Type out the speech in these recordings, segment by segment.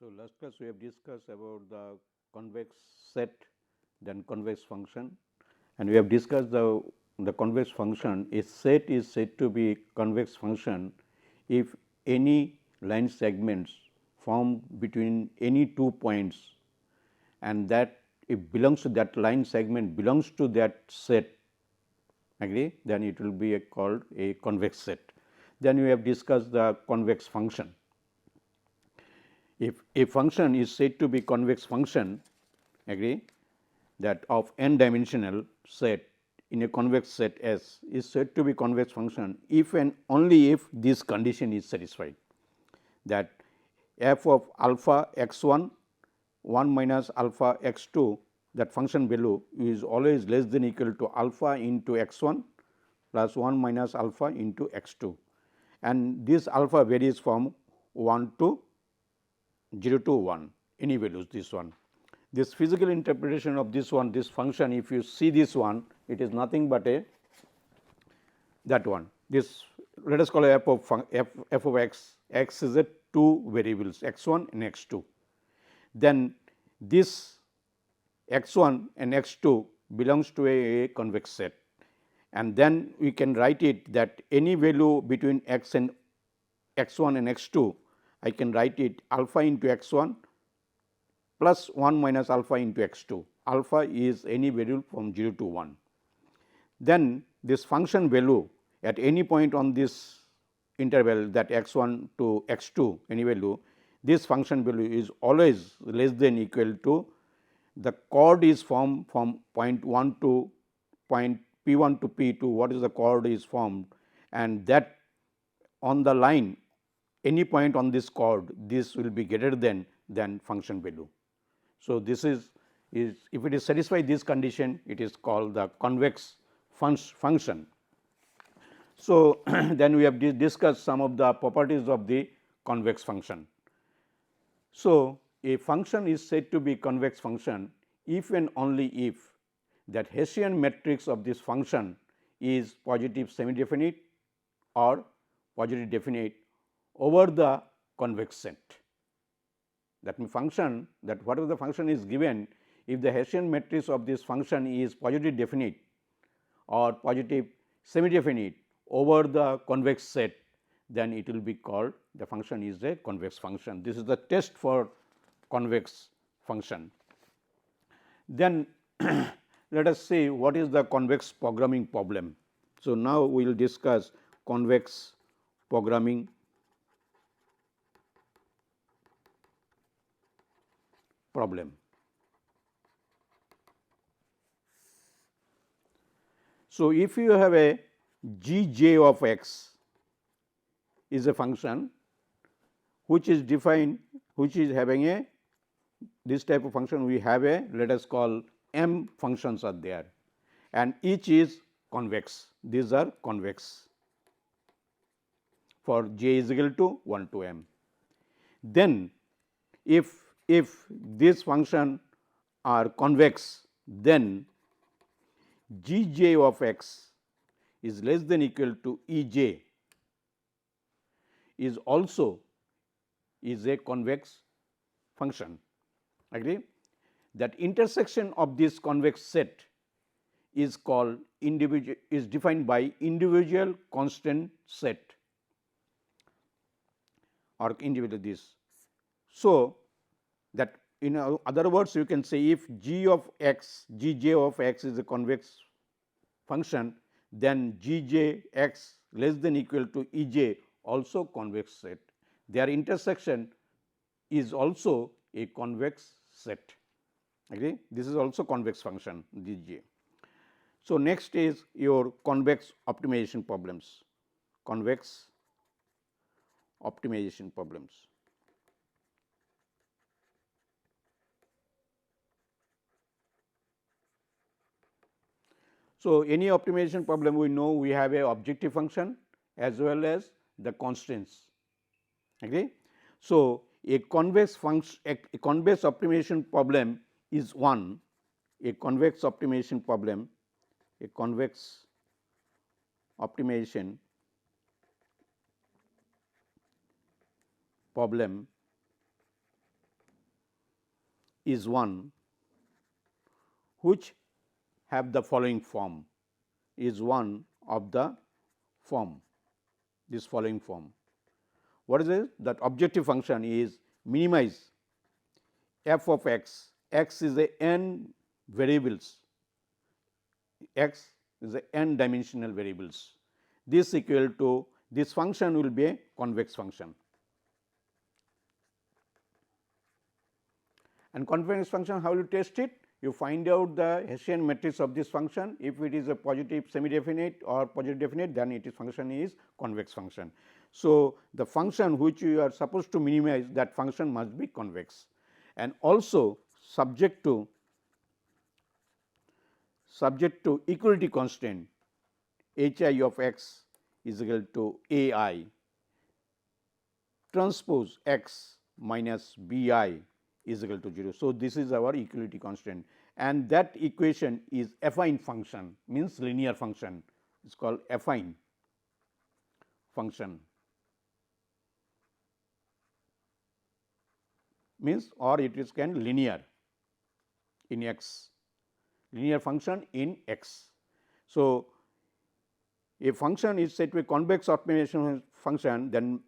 So, last class we have discussed about the convex set, then convex function, and we have discussed the convex function. A set is said to be convex function if any line segments formed between any 2 points and that it belongs to that line segment belongs to that set, agree, then it will be called a convex set. Then we have discussed the convex function. If a function is said to be convex function, agree, that of n dimensional set in a convex set S is said to be convex function if and only if this condition is satisfied, that f of alpha x 1 minus alpha x 2, that function value is always less than equal to alpha into x 1 plus 1 minus alpha into x 2, and this alpha varies from 1 to 0 to 1, any values this one. This physical interpretation of this one, this function, if you see this one, it is nothing but a that one. This let us call f of x, x is a two variables x 1 and x 2. Then this x 1 and x 2 belongs to a convex set, and then we can write it that any value between x and x 1 and x 2, I can write it alpha into x 1 plus 1 minus alpha into x 2. Alpha is any value from 0 to 1. Then this function value at any point on this interval, that x 1 to x 2 any value, this function value is always less than equal to the chord is formed from point 1 to point p 1 to p 2, what is the chord is formed, and that on the line any point on this chord, this will be greater than function value. So, this is if it is satisfied this condition, it is called the convex function. So, then we have discussed some of the properties of the convex function. So, a function is said to be convex function if and only if that Hessian matrix of this function is positive semi-definite or positive definite over the convex set. That means function, that whatever the function is given, if the Hessian matrix of this function is positive definite or positive semi-definite over the convex set, then it will be called the function is a convex function. This is the test for convex function. Then let us see what is the convex programming problem. So, now we will discuss convex programming problem. So, if you have a g j of x is a function which is defined, which is having a this type of function, we have a, let us call m functions are there and each is convex, these are convex for j is equal to 1 to m. Then if this function are convex, then g j of x is less than equal to E j is also is a convex function, agree. That intersection of this convex set is called individual, is defined by individual constant set or individual this. So, that in other words you can say if g of x, g j of x is a convex function, then g j x less than equal to E j also convex set. Their intersection is also a convex set, agree. This is also convex function g j. So, next is your convex optimization problems, convex optimization problems. So, any optimization problem we know we have a objective function as well as the constraints, agree. So, a convex function, a convex optimization problem is one, a convex optimization problem, a convex optimization problem is one which have the following form, is one of the form, this following form. What is it? That objective function is minimize f of x, x is a n variables, x is a n dimensional variables. This equal to, this function will be a convex function. And convex function, how you test it? You find out the Hessian matrix of this function. If it is a positive semi definite or positive definite, then it is function is convex function. So, the function which you are supposed to minimize, that function must be convex, and also subject to equality constant h I of x is equal to a I transpose x minus b I is equal to 0. So, this is our equality constant, and that equation is affine function, means linear function, it is called affine function, means or it is can linear in x, linear function in x. So, a function is said to be convex optimization function, then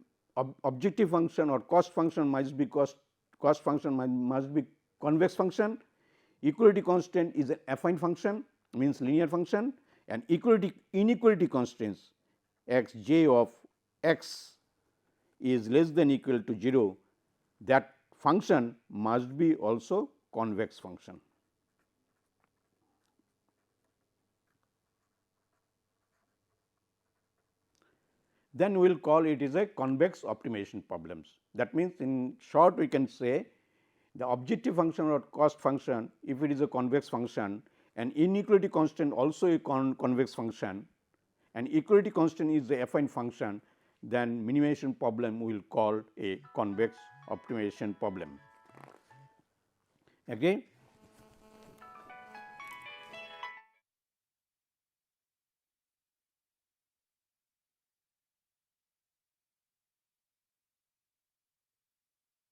objective function or cost function must be cost function must be convex function, equality constant is an affine function, means linear function, and inequality constants x j of x is less than equal to 0, that function must be also convex function. Then we will call it is a convex optimization problems. That means, in short we can say the objective function or cost function, if it is a convex function, and inequality constant also a convex function, and equality constant is the affine function, then minimization problem we will call a convex optimization problem. Again,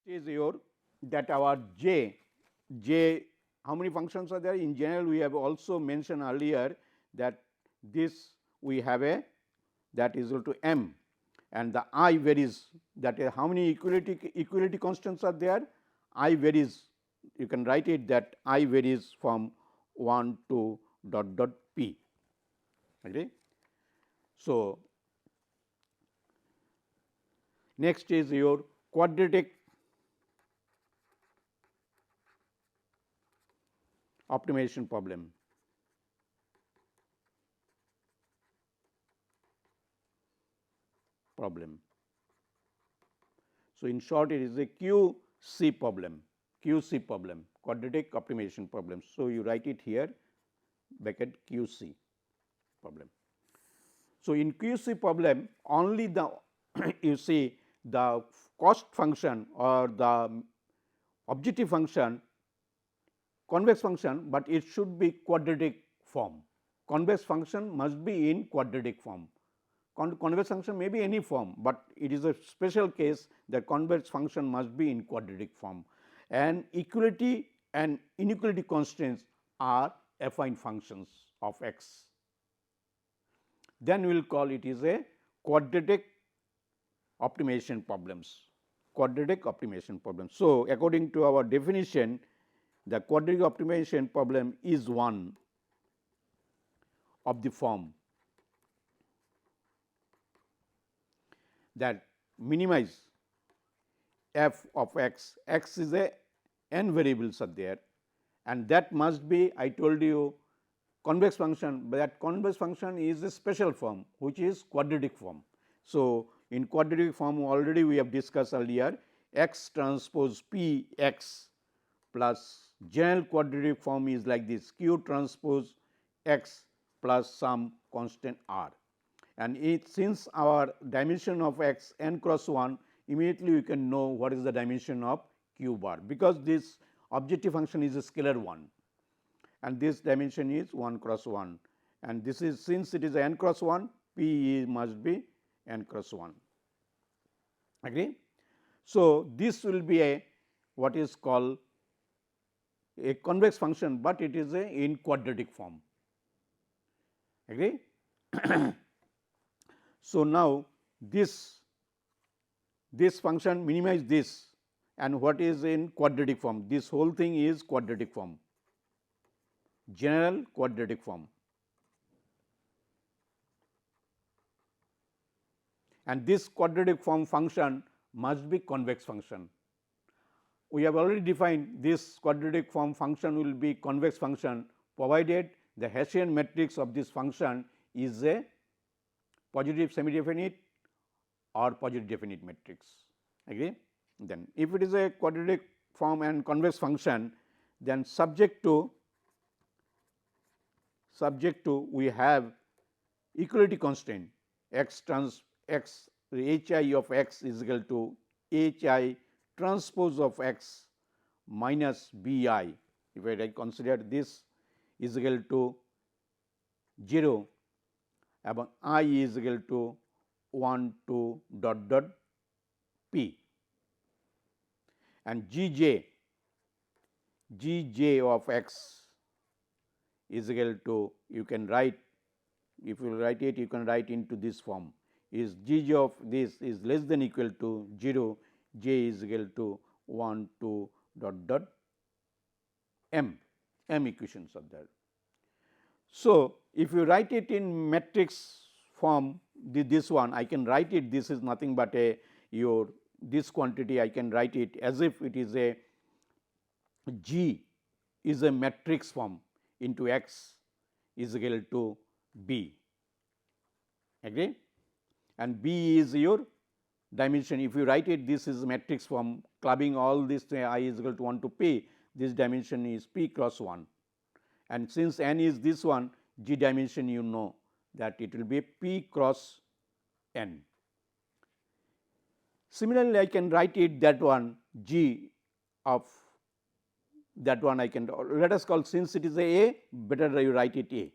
is your that our j how many functions are there? In general, we have also mentioned earlier that this we have a that is equal to m, and the I varies, that is how many equality constants are there? I varies, you can write it that I varies from 1 to dot dot p. Okay. So, next is your quadratic optimization problem. So, in short it is a QC problem, quadratic optimization problem. So, you write it here bracket QC problem. So, in QC problem only the you see the cost function or the objective function convex function, but it should be quadratic form. Convex function must be in quadratic form. Convex function may be any form, but it is a special case that convex function must be in quadratic form, and equality and inequality constants are affine functions of x. Then we will call it is a quadratic optimization problems. So, according to our definition, the quadratic optimization problem is one of the form that minimize f of x, x is a n variables are there, and that must be, I told you, convex function, but that convex function is a special form which is quadratic form. So, in quadratic form already we have discussed earlier, x transpose p x plus general quadratic form is like this, q transpose x plus some constant r, and it since our dimension of x n cross 1, immediately we can know what is the dimension of q bar, because this objective function is a scalar one and this dimension is 1 cross 1, and this is since it is n cross 1, p must be n cross 1. Agree? So, this will be a what is called a convex function, but it is a in quadratic form. Agree? So, now this function minimize this, and what is in quadratic form? This whole thing is quadratic form, general quadratic form, and this quadratic form function must be convex function. We have already defined this quadratic form function will be convex function provided the Hessian matrix of this function is a positive semi-definite or positive definite matrix. Agree? Then if it is a quadratic form and convex function, then subject to we have equality constraint x trans x h I of x is equal to h I transpose of x minus b I. If I consider this is equal to 0, and I is equal to 1 to dot dot p, and g j of x is equal to, you can write, if you write it, you can write into this form, is g j of this is less than equal to 0, j is equal to 1 to dot dot m equations are there. So, if you write it in matrix form, this one I can write it, this is nothing but a your this quantity I can write it as if it is a G is a matrix form into x is equal to b. Agree? And b is your dimension. If you write it, this is matrix form clubbing all this I is equal to 1 to p, this dimension is p cross 1, and since n is this one, G dimension you know that it will be p cross n. Similarly, I can write it that one G of that one I can, let us call, since it is a better you write it a.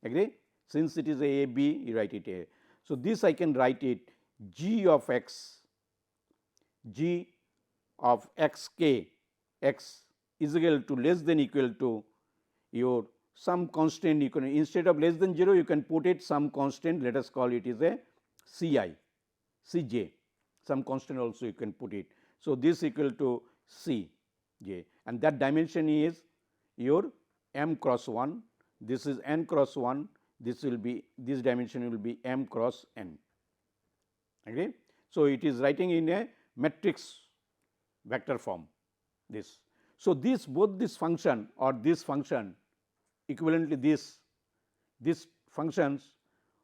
Agree? Since it is a b, you write it a. So, this I can write it G of x k x is equal to less than equal to your some constant, you can, instead of less than 0 you can put it some constant, let us call it is a C I, C j, some constant also you can put it. So, this equal to C j, and that dimension is your m cross 1, this is n cross 1, this will be, this dimension will be m cross n. Okay. So, it is writing in a matrix vector form this. So, this both this function or this function equivalently this functions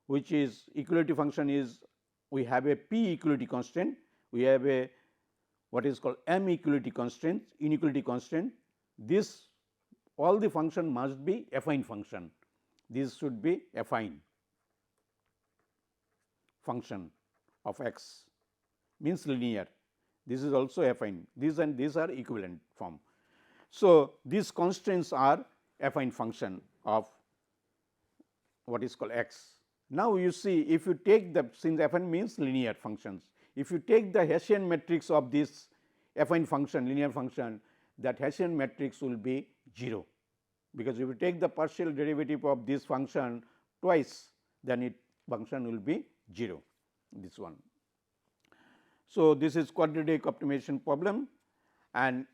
which is equality function is, we have a p equality constant, we have a what is called m equality constant, inequality constant. This all the function must be affine function, this should be affine function of x, means linear, this is also affine, these and these are equivalent form. So, these constraints are affine function of what is called x. Now, you see if you take the, since affine means linear functions, if you take the Hessian matrix of this affine function, linear function, that Hessian matrix will be 0, because if you take the partial derivative of this function twice, then it function will be 0, this one. So, this is quadratic optimization problem, and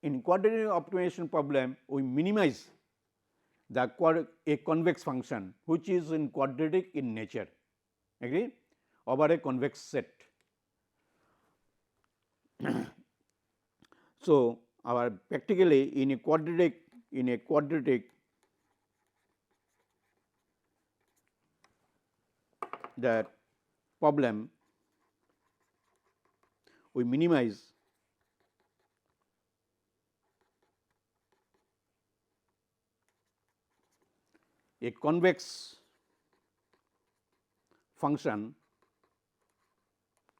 in quadratic optimization problem we minimize the a convex function which is in quadratic in nature, agree, over a convex set. So, our practically in a quadratic that problem we minimize a convex function,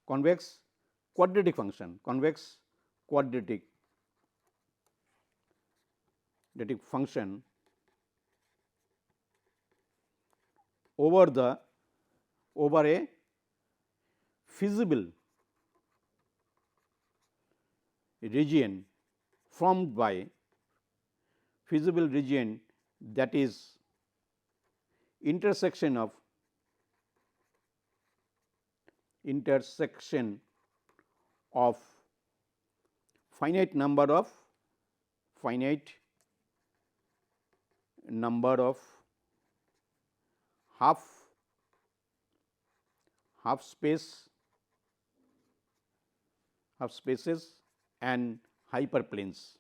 convex quadratic function, convex quadratic function over a feasible region formed by feasible region, that is intersection of finite number of half spaces and hyperplanes.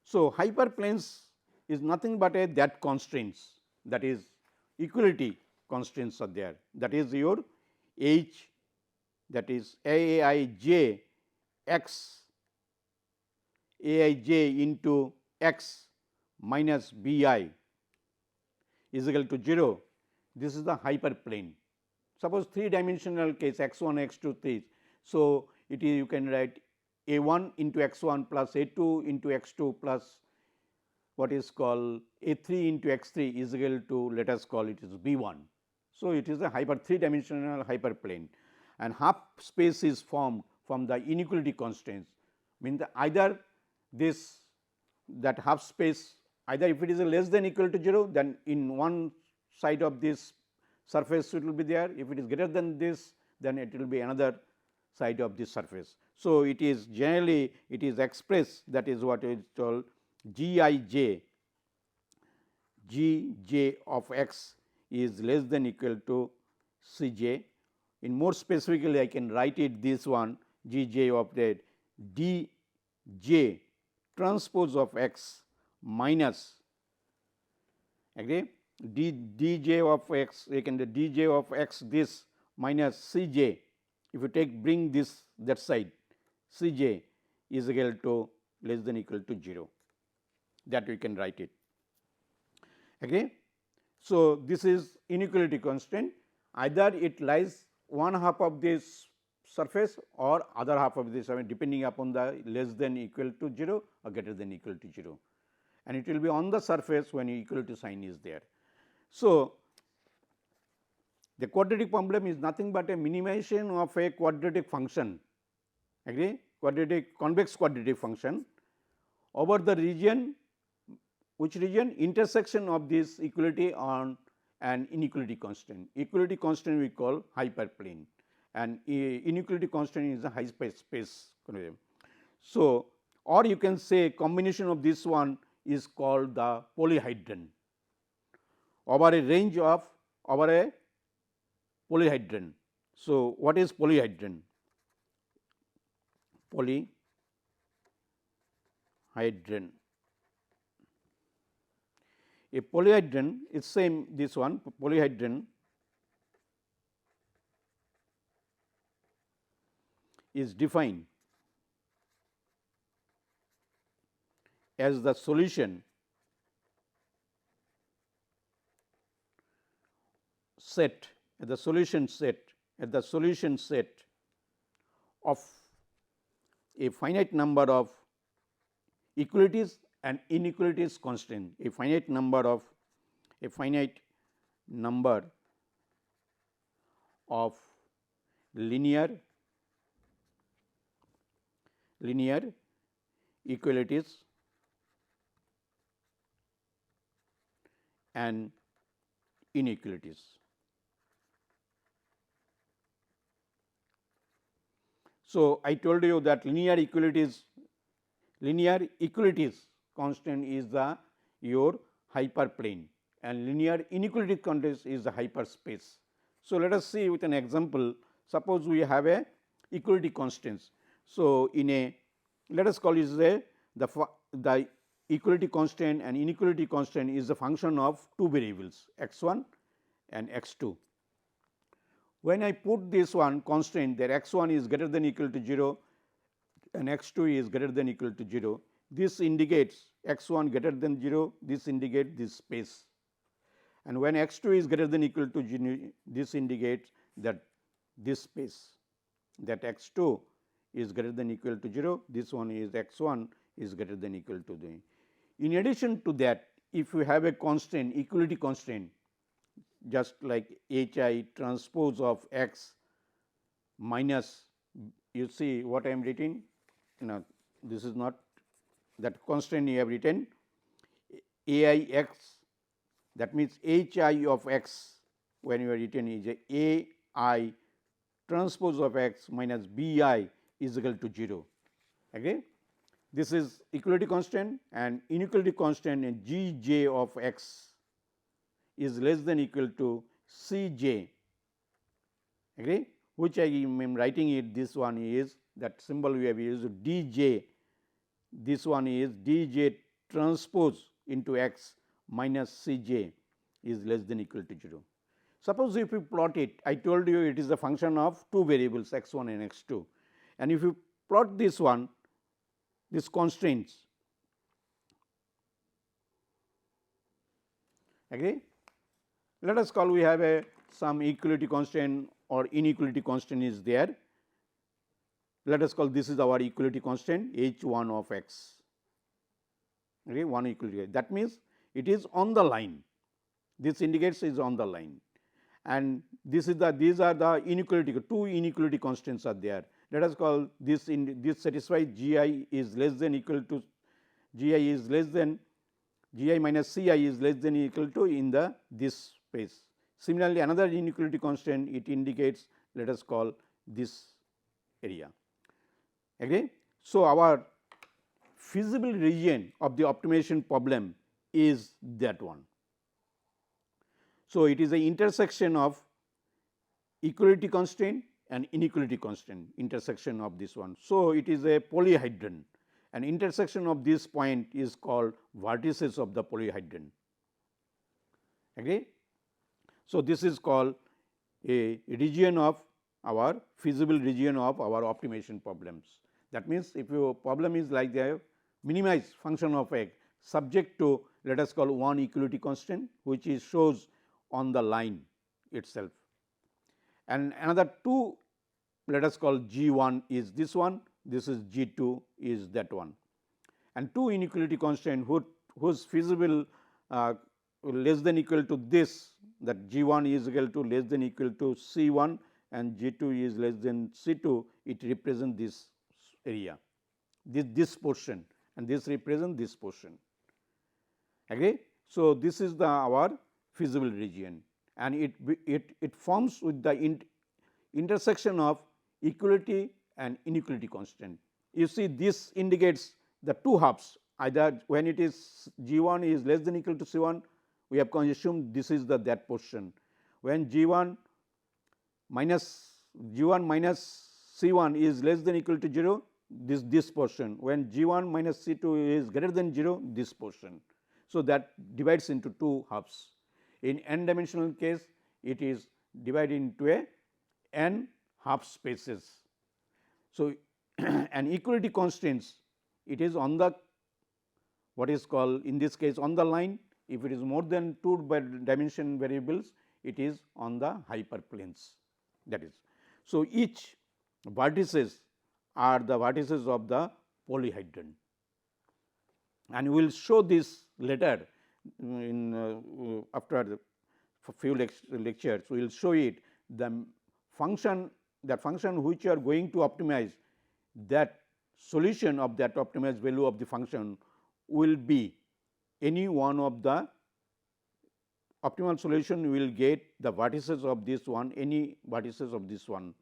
So, hyperplanes is nothing but a that constraints, that is equality constraints are there, that is your H, that is A I j x A I j into x minus B I is equal to 0. This is the hyperplane. Suppose 3 dimensional case x 1, x 2, 3. So, it is you can write a 1 into x 1 plus a 2 into x 2 plus what is called a 3 into x 3 is equal to, let us call it is B 1. So, it is a 3 dimensional hyperplane, and half space is formed from the inequality constraints, means either this that half space, either if it is less than equal to 0, then in one side of this surface it will be there, if it is greater than this, then it will be another side of this surface. So, it is generally it is expressed, that is what is called G I j of x is less than equal to C j. In more specifically, I can write it this one G j of that D j transpose of x minus agree d j of x, you can d j of x this minus C j. If you take bring this that side, C j is equal to less than equal to 0, that we can write it. Agree? So, this is inequality constraint, either it lies one half of this surface or other half of this, depending upon the less than equal to 0 or greater than equal to 0, and it will be on the surface when equality sign is there. So, the quadratic problem is nothing but a minimization of a quadratic function, agree, convex quadratic function over the region, which region, intersection of this equality on an inequality constant. Equality constant we call hyperplane, and inequality constant is the high space. So, or you can say combination of this one is called the polyhedron over a range of over a polyhedron. So, what is polyhedron? Polyhedron a polyhedron is same this one, polyhedron is defined as the solution set of a finite number of equalities and inequalities constant, a finite number of linear equalities and inequalities. So, I told you that linear equalities constant is the your hyperplane, and linear inequality constant is the hyperspace. So, let us see with an example. Suppose we have a equality constants. So, in a let us call it the equality constant and inequality constant is a function of two variables x 1 and x 2. When I put this one constant that x 1 is greater than equal to 0 and x 2 is greater than equal to 0, this indicates x 1 greater than 0, this indicates this space, and when x 2 is greater than equal to 0, this indicates that this space, that x 2 is greater than equal to 0, this one is x 1 is greater than equal to 0. In addition to that, if you have a constant, equality constant, just like H I transpose of x minus, you see what I am writing, this is not that constant you have written a I x, that means h I of x when you are written is a I transpose of x minus b I is equal to 0. Okay. This is equality constant, and inequality constant in g j of x is less than equal to c j, agree, which I am writing it, this one is that symbol we have used d j, this one is d j transpose into x minus c j is less than equal to 0. Suppose if you plot it, I told you it is a function of two variables x 1 and x 2, and if you plot this one, this constraints, agree. Let us call we have a some equality constant or inequality constant is there. Let us call this is our equality constant h 1 of x, okay, one equality. That means it is on the line, this indicates is on the line, and this is the, these are the inequality, two inequality constants are there. Let us call this in this satisfies g I is less than equal to g I is less than g I minus c I is less than equal to in the this space. Similarly, another inequality constant it indicates, let us call this area, agree. So, our feasible region of the optimization problem is that one. So, it is a intersection of equality constraint and inequality constraint, intersection of this one. So, it is a polyhedron, and intersection of this point is called vertices of the polyhedron, agree. So, this is called a region of our feasible region of our optimization problems. That means, if your problem is like the minimize function of x subject to, let us call one equality constant, which is shows on the line itself, and another two, let us call g 1 is this one, this is g 2 is that one, and two inequality constant whose feasible less than equal to this, that g 1 is equal to less than equal to c 1 and g 2 is less than c 2, it represents this area, this portion, and this represents this portion, agree. So, this is the our feasible region, and it forms with the intersection of equality and inequality constant. You see, this indicates the two halves, either when it is g 1 is less than equal to c 1, we have assumed this is the that portion. When g 1 minus c 1 is less than equal to 0, this portion. When g 1 minus c 2 is greater than 0, this portion. So, that divides into two halves. In n dimensional case, it is divided into a n half spaces. So, an equality constraints, it is on the what is called in this case on the line. If it is more than two dimension variables, it is on the hyperplanes, that is. So, each vertices are the vertices of the polyhedron, and we will show this later in after the few lectures. We will show it the function, that function which you are going to optimize, that solution of that optimized value of the function will be any one of the optimal solution will get the vertices of this one, any vertices of this one,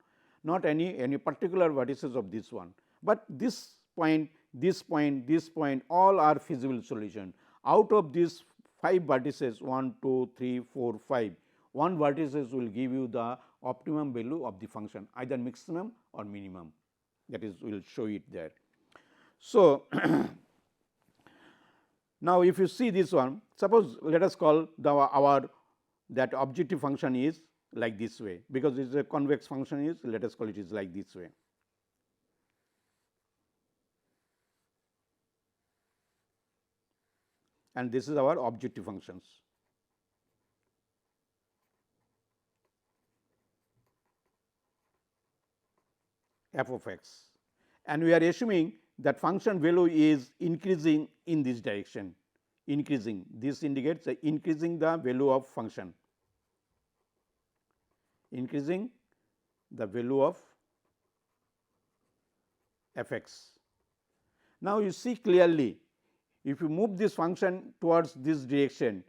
not any particular vertices of this one, but this point, this point, this point, all are feasible solution. Out of these 5 vertices 1, 2, 3, 4, 5, one vertices will give you the optimum value of the function, either maximum or minimum, that is we will show it there. So, now, if you see this one, suppose let us call our that objective function is like this way, because it is a convex function is, let us call it is like this way. And this is our objective functions. F of x, and we are assuming that function value is increasing in this direction, increasing, this indicates increasing the value of function, increasing the value of f x. Now, you see clearly, if you move this function towards this direction.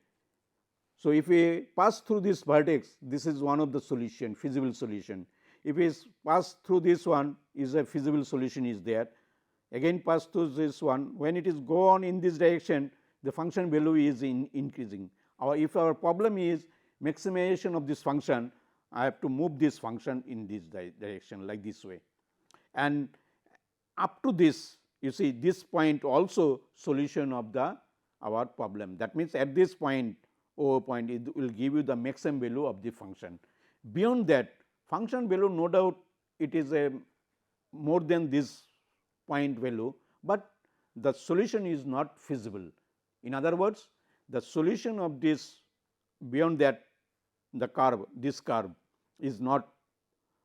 So, if we pass through this vertex, this is one of the solution, feasible solution. If we pass through this one, is a feasible solution is there. Again pass through this one, when it is go on in this direction, the function value is increasing. If our problem is maximization of this function, I have to move this function in this direction like this way, and up to this, you see this point also solution of the our problem. That means, at this point O point, it will give you the maximum value of the function. Beyond that, function value, no doubt it is a more than this point value, but the solution is not feasible. In other words, the solution of this beyond that, the curve, this curve is not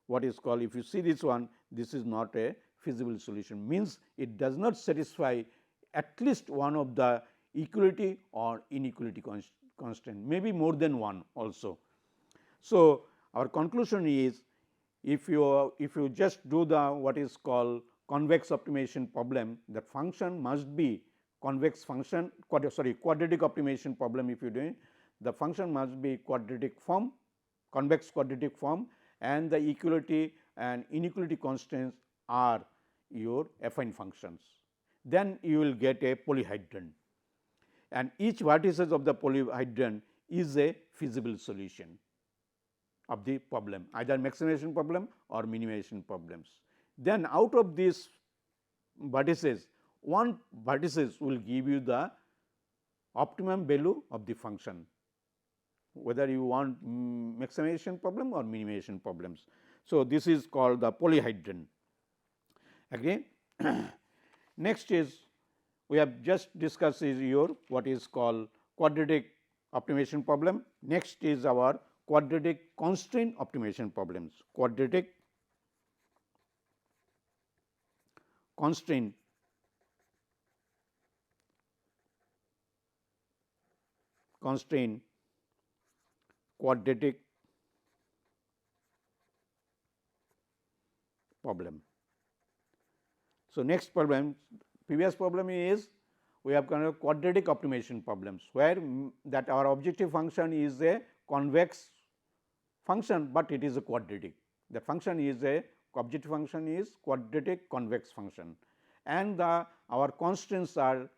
what is called, if you see this one, this is not a feasible solution, means it does not satisfy at least one of the equality or inequality constraint, maybe more than one also. So, our conclusion is, if you just do the what is called convex optimization problem, that function must be convex function, quadratic optimization problem. If you do it, the function must be quadratic form, convex quadratic form, and the equality and inequality constraints are your affine functions. Then you will get a polyhedron, and each vertices of the polyhedron is a feasible solution of the problem, either maximization problem or minimization problems. Then out of these vertices, one vertices will give you the optimum value of the function, whether you want maximization problem or minimization problems. So, this is called the polyhedron. Again, next is, we have just discussed is your what is called quadratic optimization problem. Next is our quadratic constraint optimization problems. Quadratic constraint quadratic problem. So, next problem, previous problem is we have kind of quadratic optimization problems, where that our objective function is a convex function, but it is a quadratic. The function is a objective function is quadratic convex function, and our constants are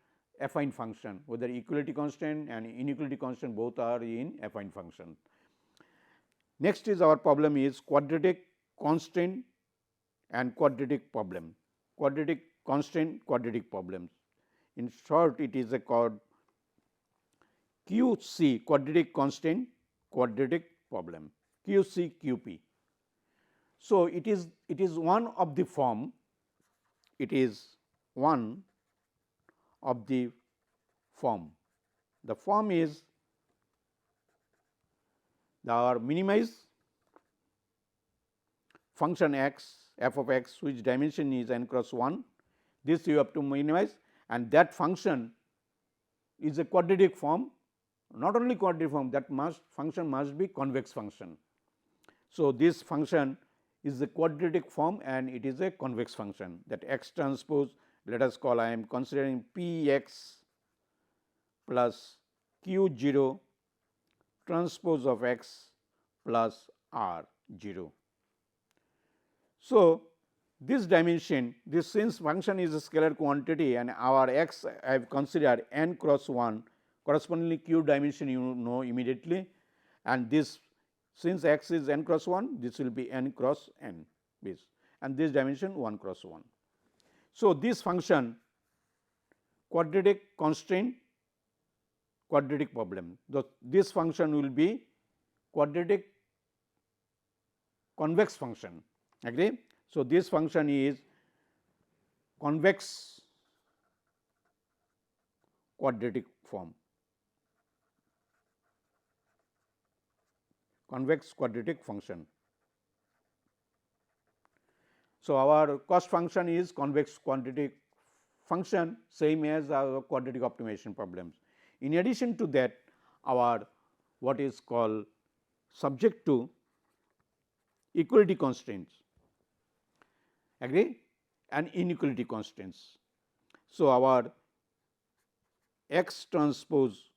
affine function, whether equality constant and inequality constant both are in affine function. Next is our problem is quadratic constraint and quadratic problem, quadratic constraint quadratic problems. In short, it is a called QC, quadratic constraint quadratic problem, QC QP. So, it is one of the form, it is one of the form. The form is our minimize function x f of x, which dimension is n cross 1, this you have to minimize, and that function is a quadratic form. Not only quadratic form, that function must be convex function. So, this function is a quadratic form and it is a convex function, that x transpose, let us call, I am considering p x plus q 0 transpose of x plus r 0. So, this dimension, this since function is a scalar quantity and our x I have considered n cross 1, correspondingly q dimension you know immediately, and this since x is n cross 1, this will be n cross n base, and this dimension 1 cross 1. So, this function quadratic constraint quadratic problem, this function will be quadratic convex function, agree. So, this function is convex quadratic form, convex quadratic function. So, our cost function is convex quadratic function, same as our quadratic optimization problems. In addition to that, our what is called subject to equality constraints, agree, and inequality constraints. So, our x transpose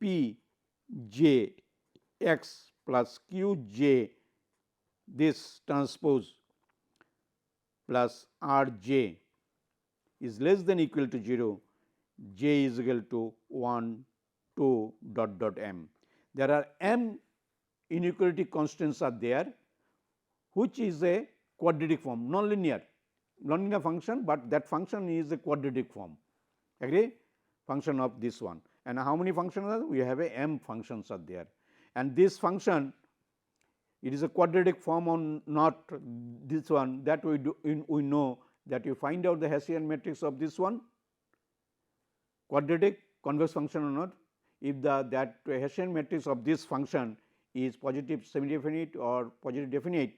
p j x plus q j this transpose plus r j is less than equal to 0, j is equal to 1, 2 dot dot m. There are m inequality constants are there, which is a quadratic form, nonlinear function, but that function is a quadratic form, agree, function of this one. And how many functions are? We have a m functions are there, and this function, it is a quadratic form or not this one, that we do we know that you find out the Hessian matrix of this one, quadratic convex function or not. If that Hessian matrix of this function is positive semi definite or positive definite,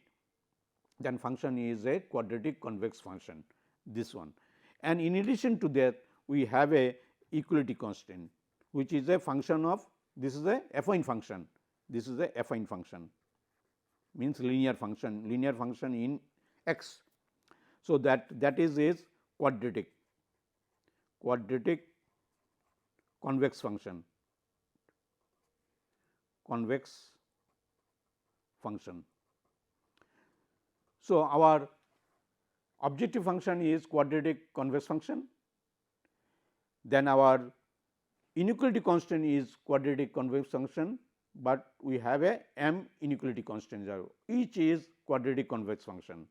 then function is a quadratic convex function, this one. And in addition to that, we have a equality constant, which is a function of, this is a affine function, this is a affine function, means linear function in x. So, that is quadratic convex function, So, our objective function is quadratic convex function, then our inequality constant is quadratic convex function, but we have a m inequality constant, each is quadratic convex function,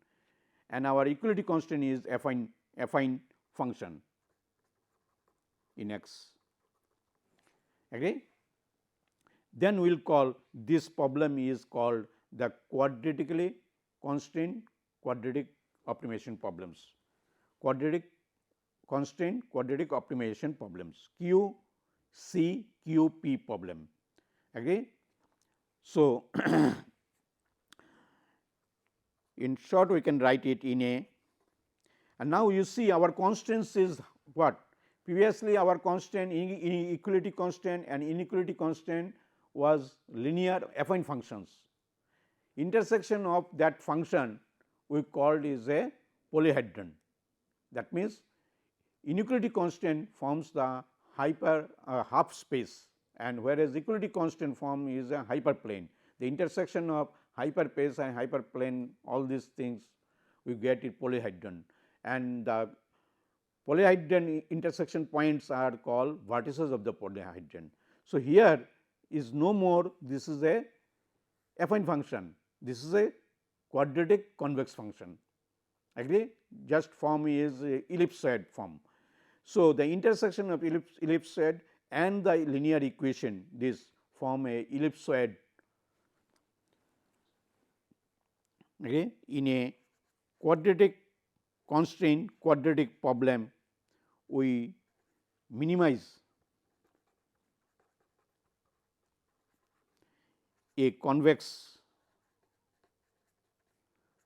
and our equality constant is affine function in x, agree. Then we will call this problem is called the quadratically constrained quadratic optimization problems, quadratic constraint quadratic optimization problems, QCQP problem, agree. So, in short we can write it in a, and now you see our constants is what? Previously our constant equality constant and inequality constant was linear affine functions. Intersection of that function we called is a polyhedron. That means, inequality constant forms the half space, and whereas equality constant form is a hyperplane. The intersection of hyperplace and hyperplane, all these things we get it polyhedron, and the polyhedron intersection points are called vertices of the polyhedron. So, here is no more, this is a affine function, this is a quadratic convex function, agree, just form is ellipsoid form. So, the intersection of ellipsoid and the linear equation, this form a ellipsoid, okay. In a quadratic constraint quadratic problem, we minimize a convex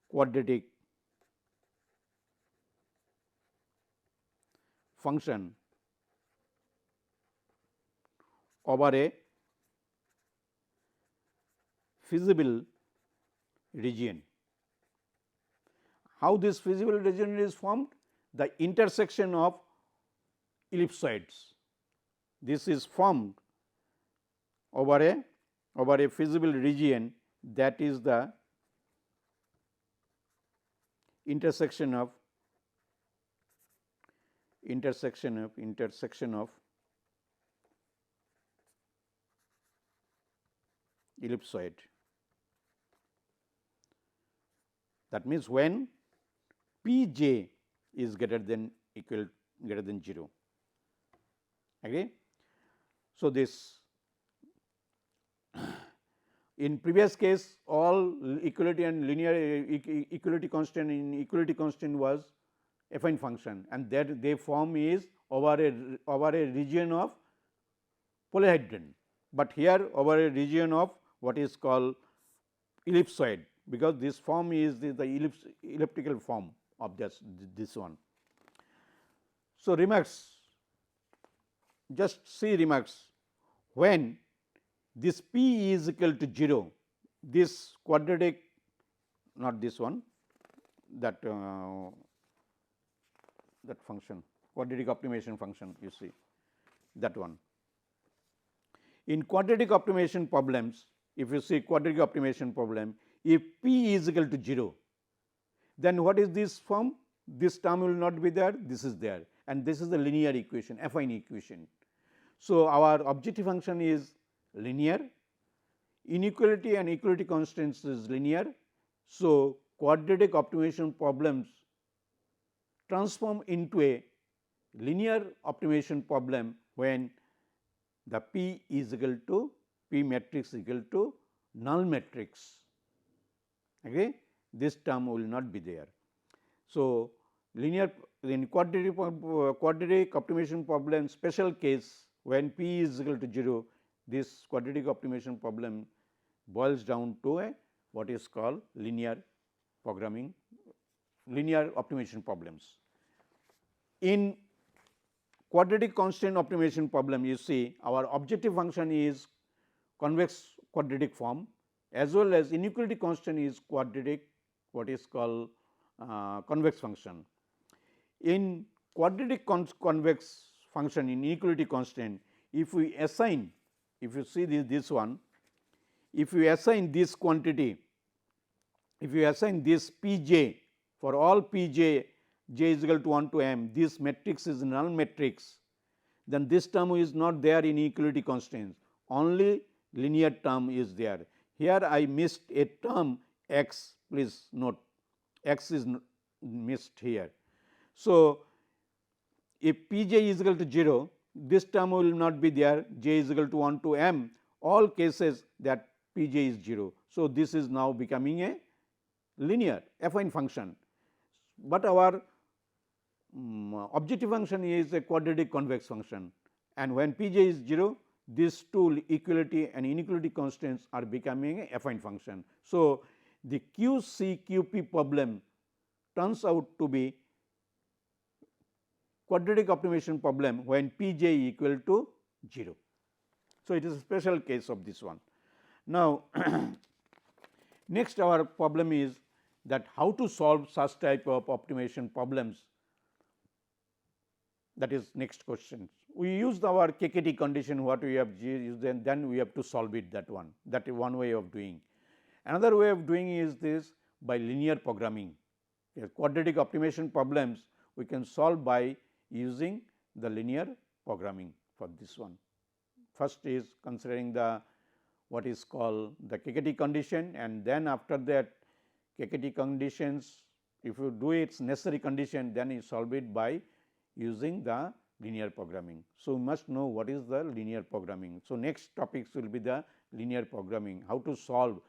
quadratic function over a feasible region. How this feasible region is formed? The intersection of ellipsoids. This is formed over a feasible region, that is the intersection of ellipsoid. That means, when P j is greater than 0, agree. So, this in previous case all equality and linear equality constant in equality constant was affine function, and that they form is over a region of polyhedron, but here over a region of what is called ellipsoid, because this form is the elliptical form of this one. So, remarks, just see remarks, when this P is equal to 0, this quadratic, not this one, that function quadratic optimization function, you see that one. In quadratic optimization problems, if you see quadratic optimization problem, if p is equal to 0, then what is this form? This term will not be there, this is there, and this is the linear equation, affine equation. So, our objective function is linear, inequality and equality constants is linear. So, quadratic optimization problems transform into a linear optimization problem when the P is equal to P matrix equal to null matrix. Okay? This term will not be there. So, linear in quadratic optimization problem special case when P is equal to 0, this quadratic optimization problem boils down to a what is called linear programming, linear optimization problems. In quadratic constant optimization problem, you see our objective function is convex quadratic form, as well as inequality constant is quadratic, what is called convex function. In quadratic convex function in inequality constant, if we assign, if you see this one, if you assign this quantity, if you assign this P j for all P j, j is equal to 1 to m, this matrix is null matrix, then this term is not there in equality constants, only linear term is there. Here I missed a term x, please note x is missed here. So, if P j is equal to 0, this term will not be there, j is equal to 1 to m, all cases that P j is 0. So, this is now becoming a linear affine function, but our objective function is a quadratic convex function, and when P j is 0, these two equality and inequality constants are becoming a affine function. So, the Q C Q P problem turns out to be quadratic optimization problem when P j equal to 0. So, it is a special case of this one. Now, next our problem is that how to solve such type of optimization problems, that is next question. We used our KKT condition, what we have used, and then we have to solve it, that one, that is one way of doing. Another way of doing is this by linear programming. Quadratic optimization problems we can solve by using the linear programming for this one. First is considering the what is called the KKT condition, and then after that KKT conditions, if you do its necessary condition, then you solve it by using the linear programming. So, we must know what is the linear programming. So, next topics will be the linear programming, how to solve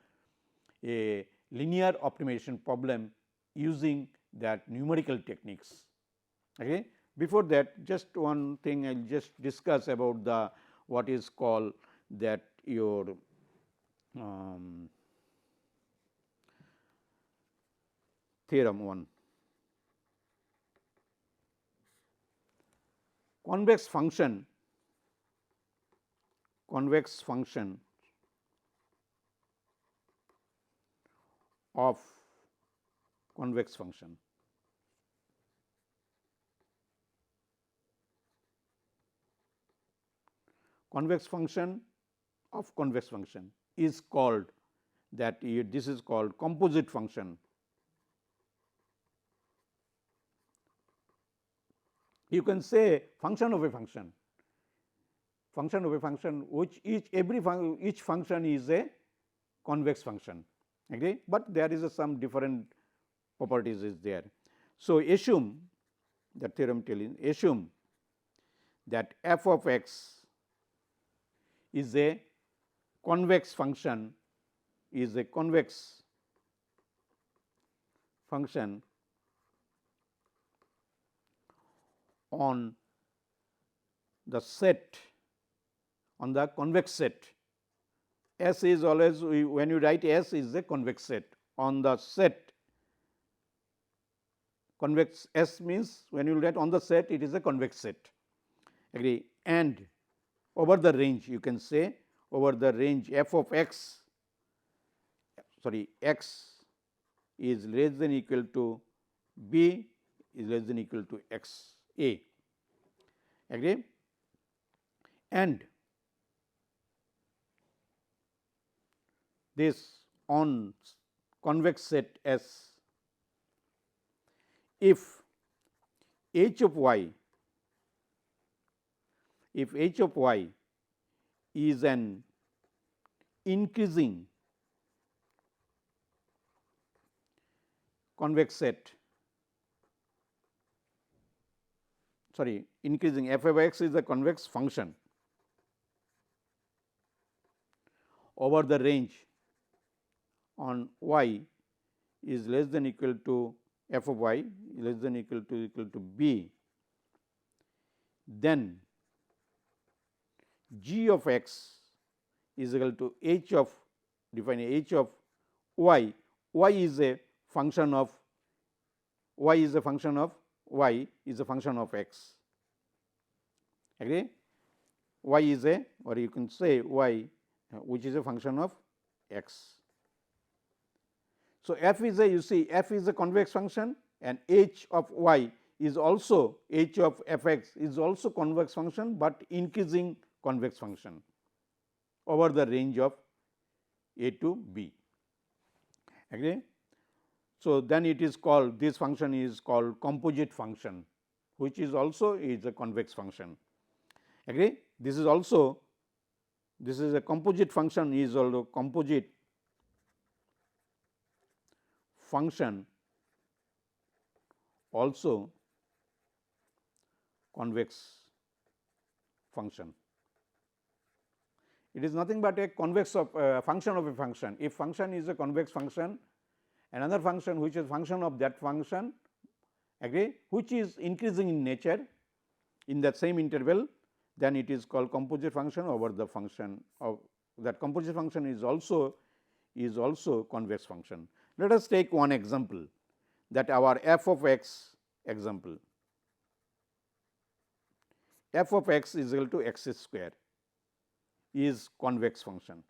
a linear optimization problem using that numerical techniques. Okay. Before that, just one thing I will just discuss about the what is called that your theorem 1. Convex function of convex function. Convex function of convex function is called that this is called composite function. You can say function of a function, which each function is a convex function, agree, but there is some different properties is there. So, assume the theorem telling, assume that f of x is a convex function, on the set, on the convex set. S is always, when you write S is a convex set, on the set convex, S means when you write on the set it is a convex set, agree, and over the range, you can say over the range f of x, x is less than equal to b is less than equal to x a. agree, and this on convex set S, if h of y, if h of y is an increasing convex set, sorry, increasing f of x is a convex function over the range on y is less than equal to f of y less than equal to b, then g of x is equal to h of, define h of y, y is a function of y is a function of y is a function of x, agree, y is a, or you can say y which is a function of x. So, f is a, you see, f is a convex function and h of y is also, h of f x is also convex function, but increasing convex function over the range of a to b, agree. So, then it is called, this function is called composite function, which is also is a convex function, agree. This is also, this is a composite function, is also composite function, also convex function. It is nothing but a convex of function of a function. If function is a convex function, another function which is function of that function, agree, which is increasing in nature in that same interval, then it is called composite function over the function of that composite function is also convex function. Let us take one example, that our f of x example, f of x is equal to x square is convex function.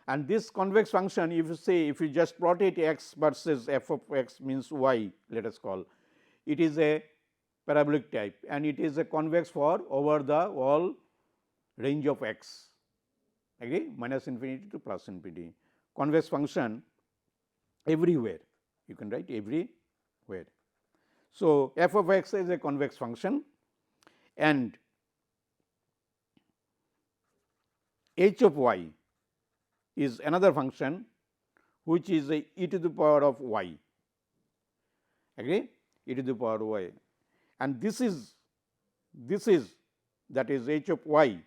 And this convex function, if you say, if you just plot it x versus f of x means y, let us call, it is a parabolic type and it is a convex for over the all range of x, agree, minus infinity to plus infinity, convex function everywhere, you can write everywhere. So, f of x is a convex function and h of y is another function which is a e to the power of y, agree, e to the power of y, and this is that is h of y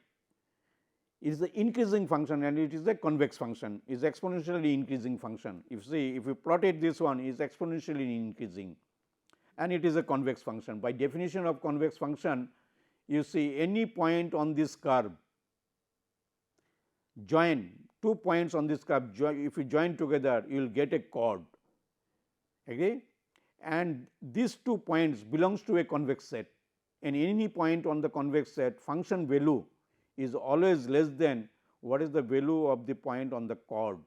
is the increasing function and it is a convex function, is exponentially increasing function. If see, if you plotted this one, is exponentially increasing and it is a convex function. By definition of convex function, you see any point on this curve, join 2 points on this curve, if you join together you will get a chord, okay, and these 2 points belongs to a convex set, and any point on the convex set function value is always less than what is the value of the point on the chord,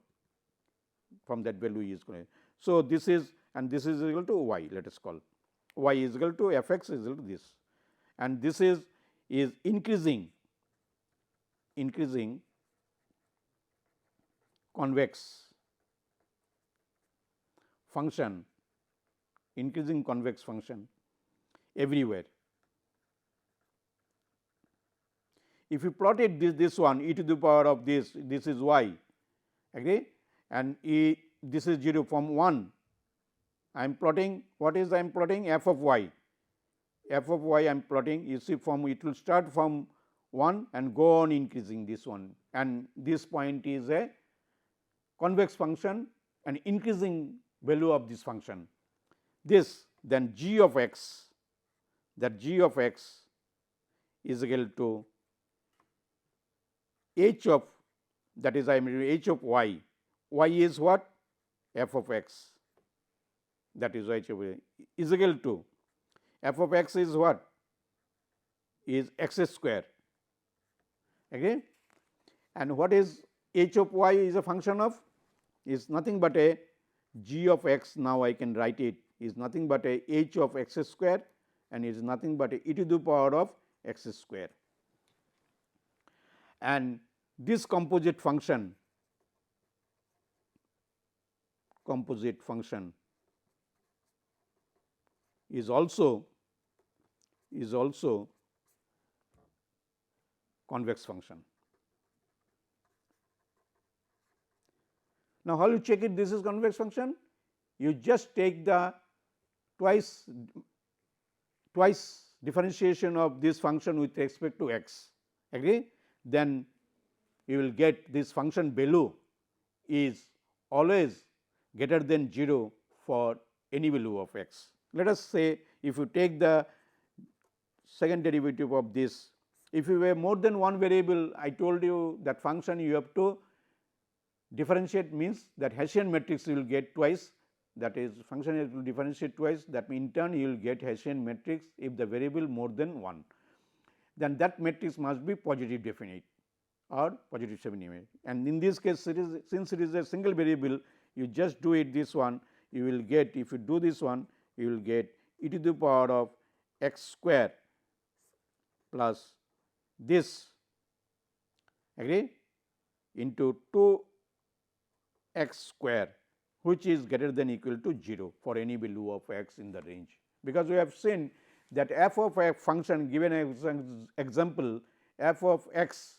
from that value is going. So, this is, and this is equal to y, let us call y is equal to f x is equal to this, and this is increasing convex function, increasing convex function everywhere. If you plotted this one, e to the power of this is y, agree, and this is 0 from 1, I am plotting, what is I am plotting, f of y I am plotting, you see, from it will start from 1 and go on increasing this one, and this point is a convex function and increasing value of this function. This, then g of x, that g of x is equal to h of, that is I am h of y, y is what, f of x, that is h of y is equal to f of x is what, is x square, okay, and what is h of y is a function of, is nothing but a g of x, now I can write it, is nothing but a h of x square and is nothing but a e to the power of x square. And this composite function is also convex function. Now, how you check it this is convex function? You just take the twice differentiation of this function with respect to x, agree? Then you will get this function value is always greater than 0 for any value of x. Let us say if you take the second derivative of this, if you have more than one variable, I told you that function you have to differentiate, means that Hessian matrix you will get twice, that is function has to differentiate twice, that means in turn you will get Hessian matrix if the variable more than one, then that matrix must be positive definite or positive semi-definite. And in this case since it is a single variable, you just do it this one, you will get, if you do this one, you will get e to the power of x square plus this, agree, into 2 x square, which is greater than equal to 0 for any value of x in the range. Because we have seen that f of a function given as example f of x,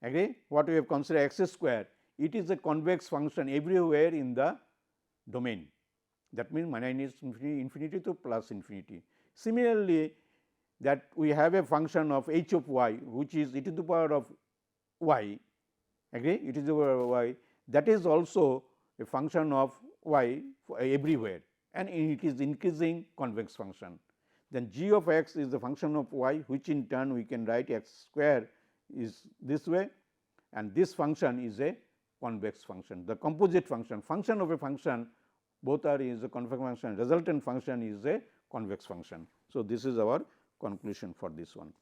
agree, what we have considered x square, it is a convex function everywhere in the domain, that means minus infinity to plus infinity. Similarly, that we have a function of h of y which is e to the power of y, agree, e to the power of y, that is also a function of y everywhere and it is increasing convex function. Then g of x is the function of y, which in turn we can write x square is this way, and this function is a convex function. The composite function of a function, both are is a convex function, resultant function is a convex function. So, this is our conclusion for this one.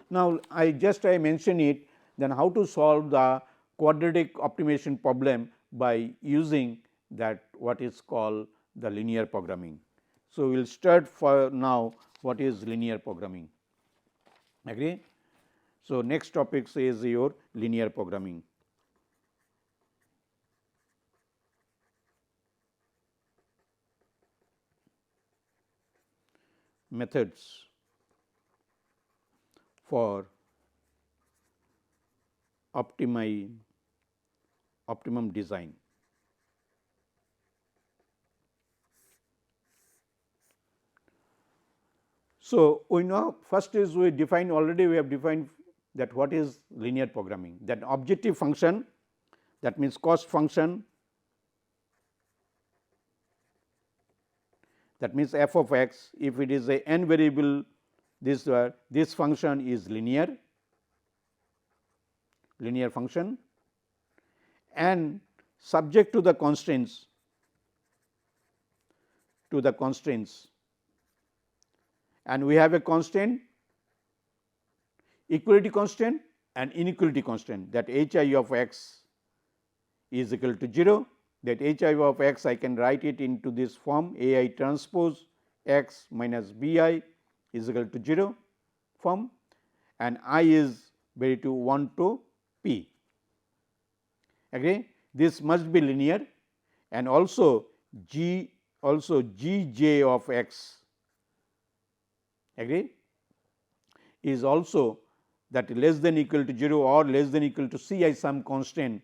Now, I mentioned it, then how to solve the quadratic optimization problem by using that what is called the linear programming. So, we will start for now what is linear programming, agree. So, next topic is your linear programming. Methods for optimum design. So, we know first is we define already we have defined that what is linear programming, that objective function, that means cost function, that means f of x, if it is a n variable, this function is linear function and subject to the constraints and we have a constant, equality constant and inequality constant, that h I of x is equal to 0, that h I of x I can write it into this form a I transpose x minus b I is equal to 0 form, and I is vary to 1 to p, agree. This must be linear, and also g j of x, agree, is also that less than equal to 0 or less than equal to c I some constant,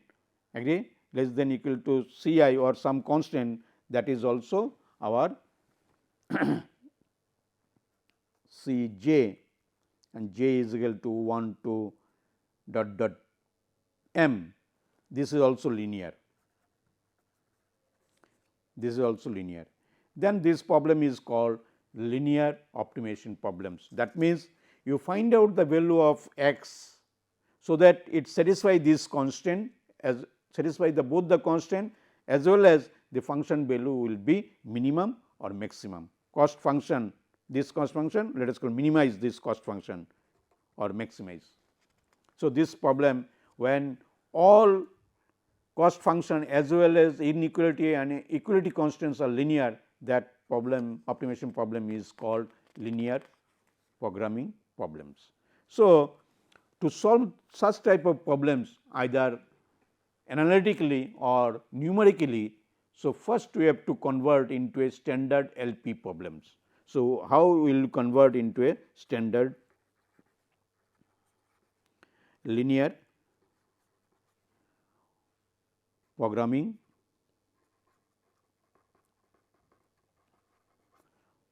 agree, less than equal to c I or some constant, that is also our c j, and j is equal to 1 to dot m, this is also linear. Then this problem is called linear optimization problems. That means, you find out the value of x, so that it satisfies this constant, as satisfy both the constant as well as the function value will be minimum or maximum. Cost function, this cost function, let us call minimize this cost function or maximize. So, this problem when all cost function as well as inequality and equality constants are linear, that problem optimization problem is called linear programming problems. So, to solve such type of problems either analytically or numerically, so first we have to convert into a standard LP problems. So, how we will convert into a standard linear programming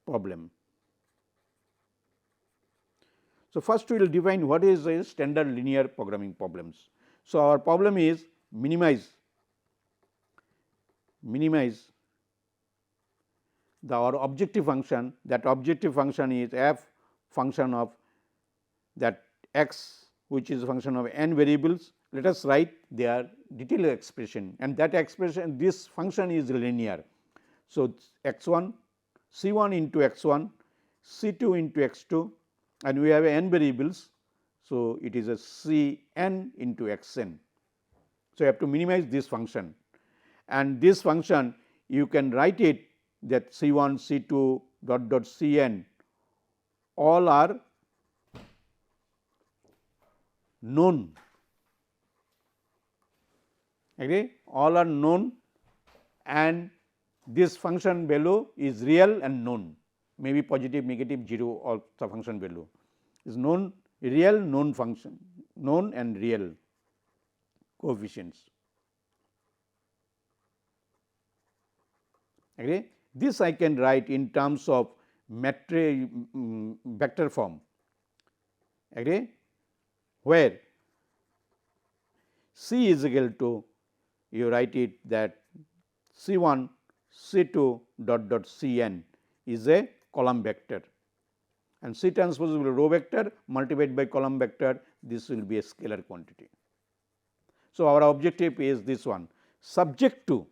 problem. So, first we will define what is a standard linear programming problems. So, our problem is minimize our objective function, that objective function is f function of that x, which is a function of n variables. Let us write their detailed expression, and that expression, this function is linear. So, x 1 c 1 into x 1 c 2 into x 2, and we have n variables. So, it is a c n into x n. So, you have to minimize this function, and this function you can write it that c 1 c 2 dot dot c n all are known, agree, all are known, and this function value is real and known, maybe positive, negative, 0, or the function value is known, real, known function, known and real coefficients. Agree? This I can write in terms of vector form, agree, where C is equal to, you write it that C 1 C 2 dot dot C n is a column vector, and C transpose will be row vector multiplied by column vector, this will be a scalar quantity. So, our objective is this one, subject to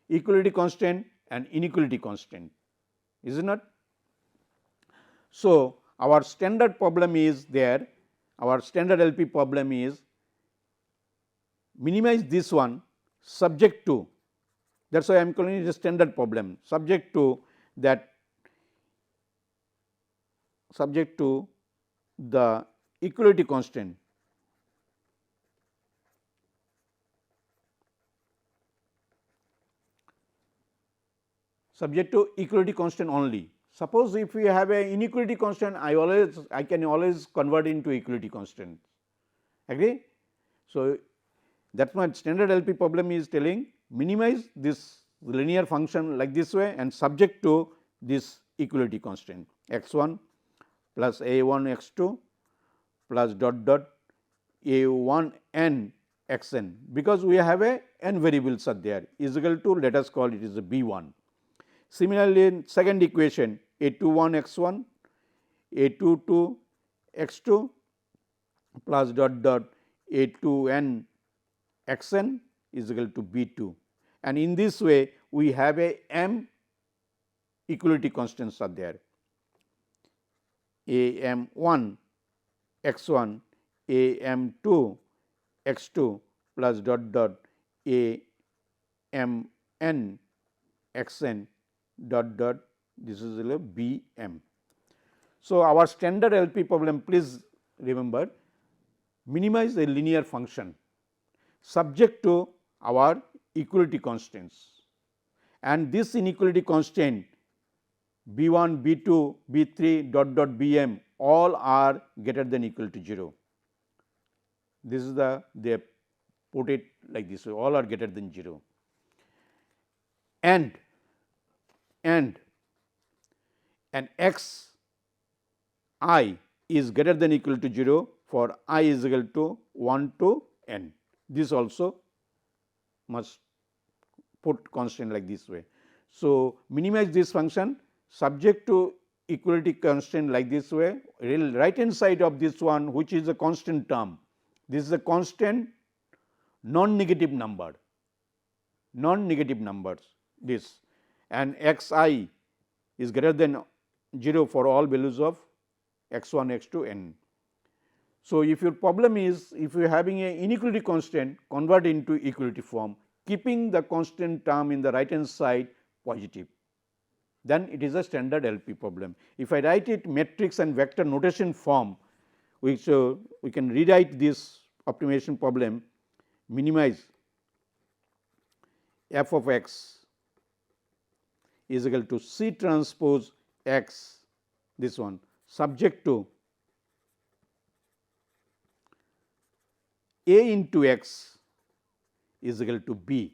equality constant and inequality constant, is it not? So, our standard problem is there, our standard LP problem is minimize this one subject to, that is why I am calling it a standard problem, subject to that, subject to the equality constant, subject to equality constant only. Suppose if we have a inequality constant, I can always convert into equality constant, agree. So, that is my standard LP problem is telling minimize this linear function like this way and subject to this equality constant x 1 plus a 1 x 2 plus dot dot a 1 n x n, because we have a n variables are there, is equal to, let us call it is a b 1. Similarly, in second equation a 2 1 x 1 a 2 2 x 2 plus dot dot a 2 n x n is equal to b 2, and in this way we have a m equality constants are there, a m 1 x 1 a m 2 x 2 plus dot dot a m n x n dot dot, this is a b m. So, our standard LP problem, please remember, minimize a linear function subject to our equality constants, and this inequality constant b 1, b 2, b 3 dot dot b m all are greater than equal to 0. This is the, they put it like this, all are greater than 0, and x I is greater than equal to 0 for I is equal to 1 to n. This also must put constant like this way. So, minimize this function subject to equality constant like this way, right hand side of this one which is a constant term, this is a constant non-negative number, non-negative numbers this, and x I is greater than 0 for all values of x 1 x 2 n. So, if your problem is if you are having a inequality constant, convert into equality form, keeping the constant term in the right hand side positive, then it is a standard LP problem. If I write it matrix and vector notation form, which we can rewrite this optimization problem, minimize f of x is equal to C transpose x, this one, subject to A into x is equal to B,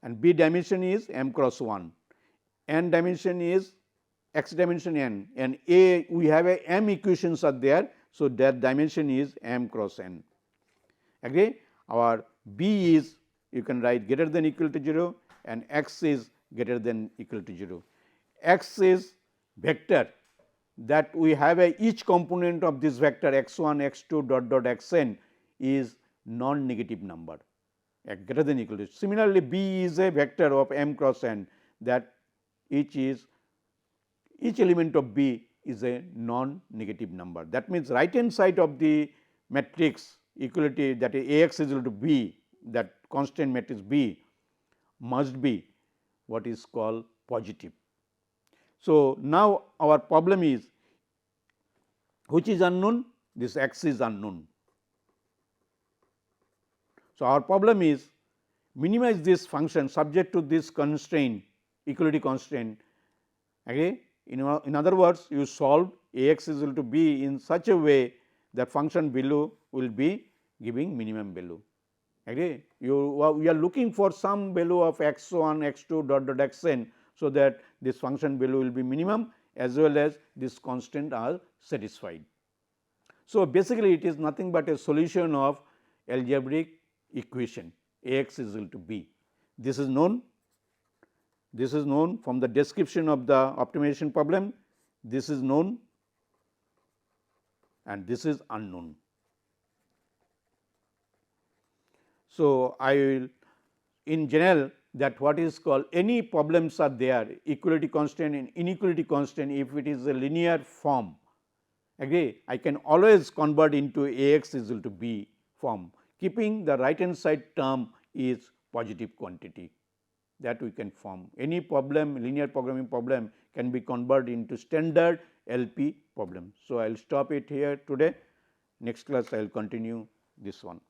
and B dimension is m cross 1, n dimension is x dimension n, and A we have a m equations are there. So, that dimension is m cross n. Agree? Our B is, you can write greater than equal to 0 and x is greater than equal to 0. X is vector that we have a each component of this vector x 1 x 2 dot dot x n is non negative number greater than equal to. Similarly, B is a vector of m cross n that each element of B is a non negative number. That means, right hand side of the matrix equality, that is A x is equal to B, that constant matrix B must be what is called positive. So, now our problem is which is unknown? This x is unknown. So, our problem is minimize this function subject to this constraint, equality constraint. Okay? In other words, you solve A x is equal to B in such a way that function below will be giving minimum value. Okay? We are looking for some value of x 1 x 2 dot dot x n, so that this function value will be minimum as well as this constant are satisfied. So, basically it is nothing but a solution of algebraic equation A x is equal to B. This is known from the description of the optimization problem, this is known and this is unknown. So, I will in general that what is called any problems are there, equality constant and inequality constant, if it is a linear form, agree, I can always convert into A x is equal to B form, keeping the right hand side term is positive quantity, that we can form. Any problem, linear programming problem can be converted into standard LP problem. So, I will stop it here today. Next class I will continue this one.